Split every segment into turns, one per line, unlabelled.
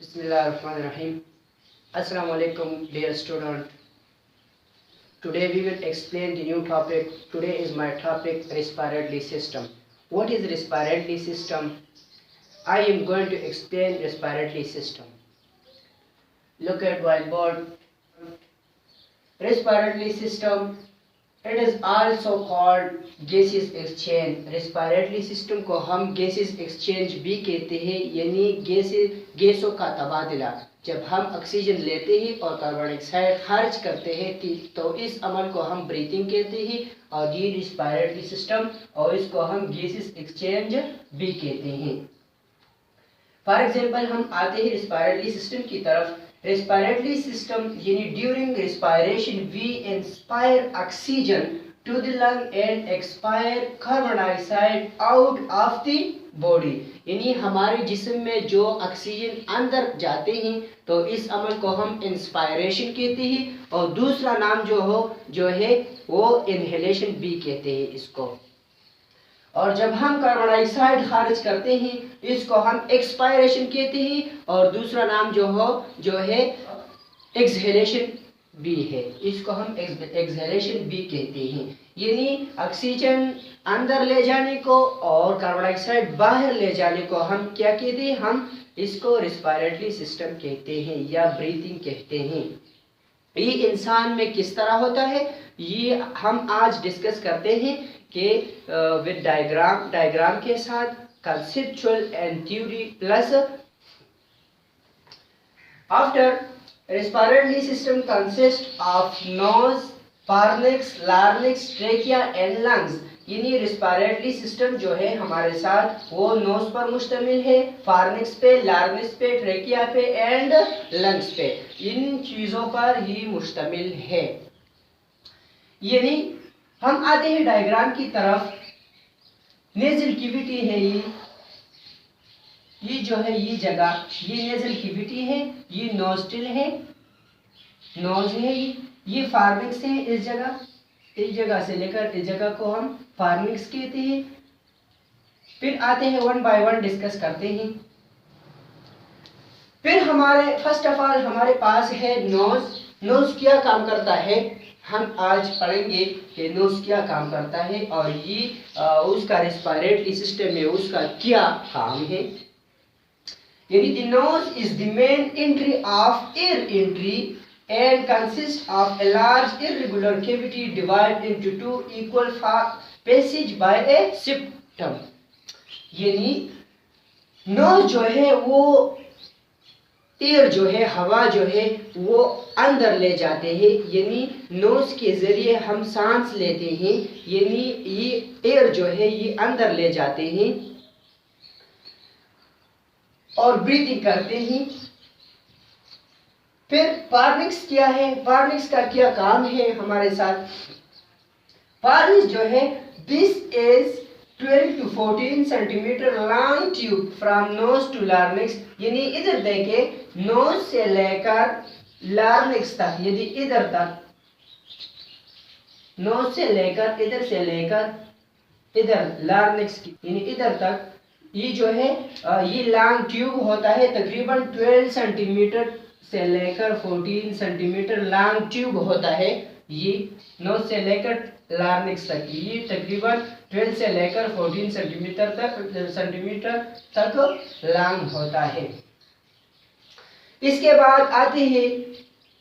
Bismillahirrahmanirrahim. Assalamu alaikum, dear student. Today we will explain the new topic. Today is my topic, respiratory system. What is respiratory system? I am going to explain respiratory system. Look at whiteboard. Respiratory system. It is also called gaseous exchange. Respiratory system को हम gases exchange भी कहते हैं, यानी गैसों का तबादला। जब हम ऑक्सीजन लेते हैं और कार्बन डाइऑक्साइड खारिज करते हैं तो इस अमल को हम ब्रीथिंग कहते हैं और ये रेस्पिरेटरी सिस्टम, और इसको हम गैसेस एक्सचेंज भी कहते हैं। फॉर एग्जांपल हम आते हैं रेस्पिरेटरी सिस्टम की तरफ। रेस्पिरेटरी सिस्टम यानी during respiration we inspire oxygen to the lung and expire carbon dioxide out of the body, यानी हमारे जिस्म में जो ऑक्सीजन अंदर जाते हैं तो इस अमल को हम इंस्पायरेशन कहते हैं, और दूसरा नाम जो है वो इनहेलेशन भी कहते हैं इसको। और जब हम कार्बन डाइऑक्साइड खारिज करते हैं इसको हम एक्सपायरेशन कहते हैं, और दूसरा नाम जो है एक्सहेलेशन भी है, इसको हम एक्सहेलेशन भी कहते हैं। यानी ऑक्सीजन अंदर ले जाने को और कार्बन डाइऑक्साइड बाहर ले जाने को हम क्या कहते हैं? हम इसको रेस्पिरेटरी सिस्टम कहते हैं या ब्रीथिंग कहते हैं। ये इंसान में किस तरह होता है ये हम आज डिस्कस करते हैं कि विद डायग्राम के साथ, conceptual and theory plus. After respiratory system consists of nose, pharynx, larynx, trachea and lungs. यानी रेस्पिरेटरी सिस्टम जो है हमारे साथ वो नोज पर मुश्तमिल है, फार्निक्स पे, लार्निक्स पे, ट्रेकिया पे एंड लंग्स पे, इन चीजों पर ही मुश्तमिल है। यानी हम आते हैं डायग्राम की तरफ। नेजल कैविटी है ये जो है ये जगह, ये नेजल कैविटी है, ये नोस्ट्रिल है, नोज है, ये फार्निक्स है। इस जगह से लेकर इस जगह को हम फार्निक्स कहते हैं। फिर आते हैं वन बाय वन डिस्कस करते हैं। फिर हमारे फर्स्ट ऑफ ऑल हमारे पास है नोज। नोज क्या काम करता है हम आज पढ़ेंगे कि नोज क्या काम करता है और ये उसका रेस्पिरेटरी सिस्टम में उसका क्या काम है। यानी the nose is the main entry of air entry and consists of a large irregular cavity divided into two equal passage by a septum। यानी नोज जो है वो एयर जो है, हवा जो है वो अंदर ले जाते हैं, यानी नोज के जरिए हम सांस लेते हैं, यानी ये एयर जो है ये अंदर ले जाते हैं और ब्रीथिंग करते हैं। फिर फार्निक्स क्या है, फार्निक्स का क्या काम है हमारे साथ? फार्निक्स जो है this is 12 to 14 centimetre long tube from nose to larynx. यानी इधर देखे नोज से लेकर लार्निक्स तक, यदि इधर तक नोज से लेकर इधर लार्निक्स की यानी इधर तक ये जो है ये लॉन्ग ट्यूब होता है, तकरीबन 12 सेंटीमीटर से लेकर 14 सेंटीमीटर लॉन्ग ट्यूब होता है। ये नोज से लेकर लार्निक्स तक ये तकरीबन 12 से लेकर 14 सेंटीमीटर तक लॉन्ग होता है। इसके बाद आते हैं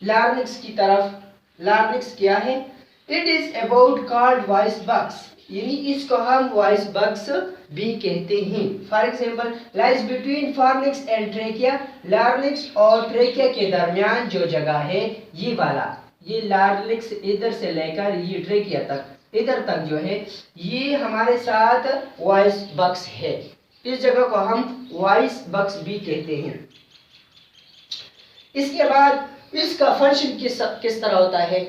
लार्निक्स की तरफ। लार्निक्स क्या है? It is about called voice box, यानी इसको हम वॉइस बॉक्स भी कहते हैं। For example lies between pharynx and trachea. Larynx और ट्रेकिया के दरमियान जो जगह है ये वाला, ये लार्निक्स इधर से लेकर ये ट्रेकिया तक, इधर तक जो है ये हमारे साथ वॉइस बॉक्स है। इस जगह को हम वॉइस बॉक्स भी कहते हैं। इसके बाद इसका फंक्शन किस तरह होता है?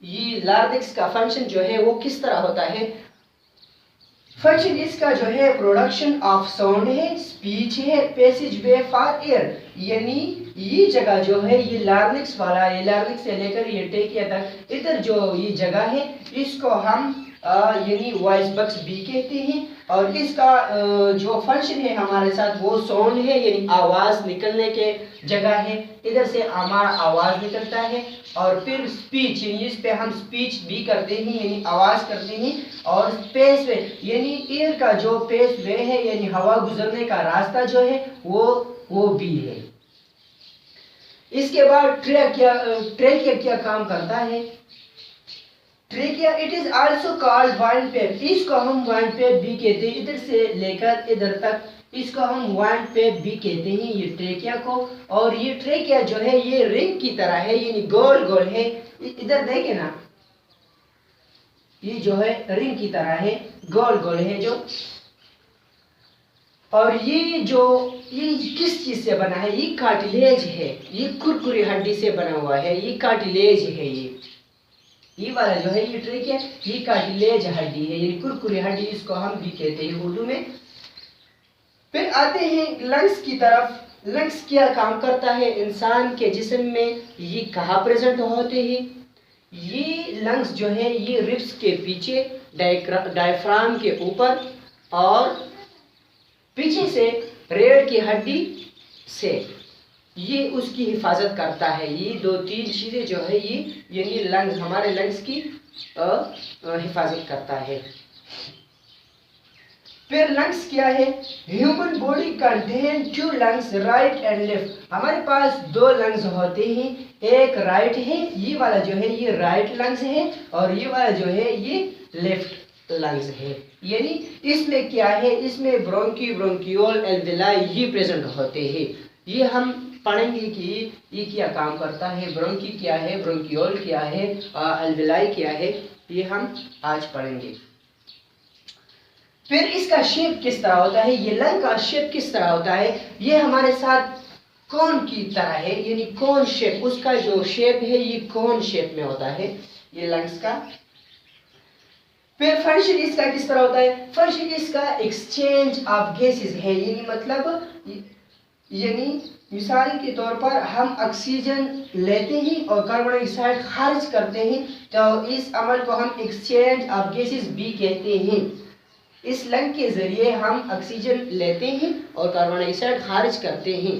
ये लार्निक्स का फंक्शन जो है वो किस तरह होता है? फंक्शन इसका जो है प्रोडक्शन ऑफ साउंड है, स्पीच है, पैसेज वे फॉर एयर। यानी ये जगह जो है ये लार्निक्स वाला, ये लार्निक्स से लेकर ये ट्रेकिया तक इधर जो ये जगह है इसको हम यानी वॉइस बॉक्स भी कहते हैं। और इसका जो फंक्शन है हमारे साथ वो साउंड है, यानी आवाज़ निकलने के जगह है, इधर से हमारा आवाज़ निकलता है। और फिर स्पीच, यानी इस पे हम स्पीच भी करते हैं, यानी आवाज़ करते हैं। और स्पेस वे, यानी एयर का जो स्पेस वे है, यानी हवा गुजरने का रास्ता जो है वो भी है। इसके बाद ट्रेकिया क्या काम करता है? Trachea it is also called wind pipe, इसको हम वाइंड पाइप भी कहते हैं। इधर से लेकर इधर तक इसको हम वाइंड पाइप भी कहते हैं, ये ट्रेकिया को। और ये ट्रेकिया जो है ये रिंग की तरह है, यानी गोल गोल है। इधर देखे ना, ये जो है रिंग की तरह है, गोल गोल है जो। और ये किस चीज से बना है? ये कार्टिलेज है, ये कुरकुरी हड्डी से बना हुआ है, ये कार्टिलेज है। ये वाला जो है ये ट्रेकिया, ये कार्टिलेज हड्डी है, ये कुरकुरी हड्डी, इसको हम भी कहते हैं उर्दू में। फिर आते हैं लंग्स की तरफ। लंग्स क्या काम करता है इंसान के जिस्म में? ये कहाँ प्रेजेंट होते हैं? ये लंग्स जो है ये रिब्स के पीछे, डायफ्राम के ऊपर और पीछे से रीढ़ की हड्डी से, ये उसकी हिफाजत करता है। ये दो तीन चीज़ें जो है ये यानी लंग्स, हमारे लंग्स की हिफाजत करता है। फिर लंग्स क्या है? Human body contain 2 lungs, right and left. हमारे पास 2 लंग्स होते हैं, एक राइट है, ये वाला जो है ये राइट लंग्स है, और ये वाला जो है ये लेफ्ट लंग्स है। यानी इसमें क्या है? इसमें ब्रोंकी, ब्रोंकियोल, एल्वेलाई ये प्रेजेंट होते हैं। ये हम पढ़ेंगे कि ये क्या काम करता है, ब्रोंकी क्या है, ब्रोंकियोल क्या है, एल्वेलाई क्या है, ये हम आज पढ़ेंगे। फिर इसका शेप किस तरह होता है? ये लंग का शेप किस तरह होता है? ये हमारे साथ कोन की तरह है, यानी कोन शेप, उसका जो शेप है ये कोन शेप में होता है ये लंग्स का। फिर फंक्शन इसका किस तरह होता है? फंक्शन इसका एक्सचेंज ऑफ गैसेस है, यानी मतलब यानी मिसाल के तौर पर हम ऑक्सीजन लेते हैं और कार्बन डाइऑक्साइड खारिज करते हैं, तो इस अमल को हम एक्सचेंज ऑफ गैसेस भी कहते हैं। इस लंग के जरिए हम ऑक्सीजन लेते हैं और कार्बन डाइऑक्साइड खारिज करते हैं,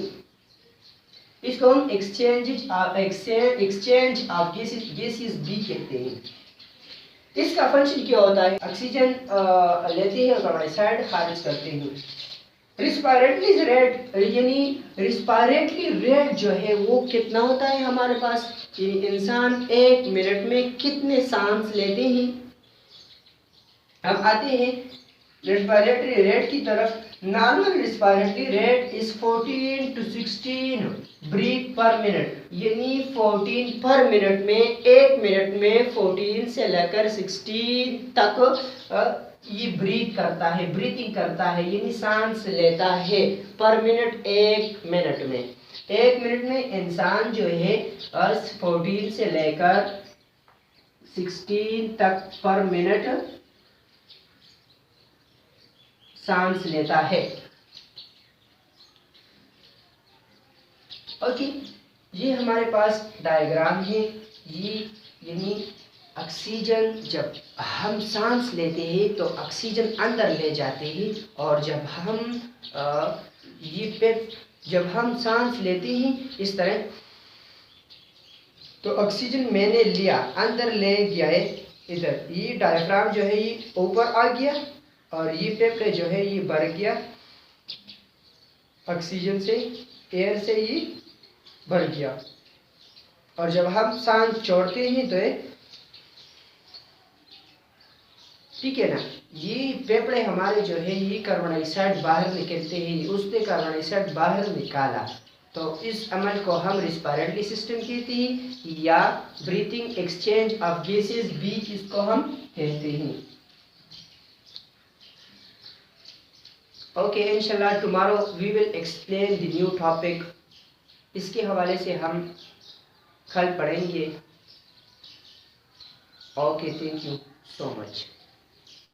इसको हम एक्सचेंज ऑफ गैसेस भी कहते हैं। इसका फंक्शन क्या होता है? ऑक्सीजन लेते हैं और कार्बन डाइऑक्साइड खारिज करते हैं। रिस्पायरेटरी रेट, यानी रिस्पायरेटरी रेट जो है वो कितना होता है हमारे पास? इंसान 1 मिनट में कितने सांस लेते हैं? अब आते हैं रिस्पायरेटरी रेट की तरफ। Normal respiratory rate is 14 to 16 breath per minute, यानी 14 पर मिनट में, 1 मिनट में 14 से लेकर 16 तक ये ब्रीथ करता है, ब्रीथिंग करता है, यानी सांस लेता है पर मिनट 1 मिनट में। 1 मिनट में इंसान जो है 14 से लेकर 16 तक पर मिनट सांस लेता है। ओके, ये हमारे पास डायग्राम है। ये यानी ऑक्सीजन, जब हम सांस लेते हैं तो ऑक्सीजन अंदर ले जाते हैं, और जब हम सांस लेते हैं इस तरह, तो ऑक्सीजन मैंने लिया, अंदर ले गया है, इधर ये डायफ्राम जो है ये ऊपर आ गया, और ये फेफड़े जो है ये भर गया ऑक्सीजन से, एयर से ये भर गया। और जब हम सांस छोड़ते हैं तो ठीक है ना, ये फेफड़े हमारे जो है ये कार्बन डाइऑक्साइड बाहर निकलते हैं, उसने कार्बन डाइऑक्साइड बाहर निकाला, तो इस अमल को हम रिस्पायरेटरी सिस्टम कहते हैं, या ब्रीथिंग एक्सचेंज ऑफ गैसेस भी इसको हम कहते हैं। ओके, इंशाल्लाह tomorrow we will explain the new topic. इसके हवाले से हम कल पढ़ेंगे। Okay, thank you so much.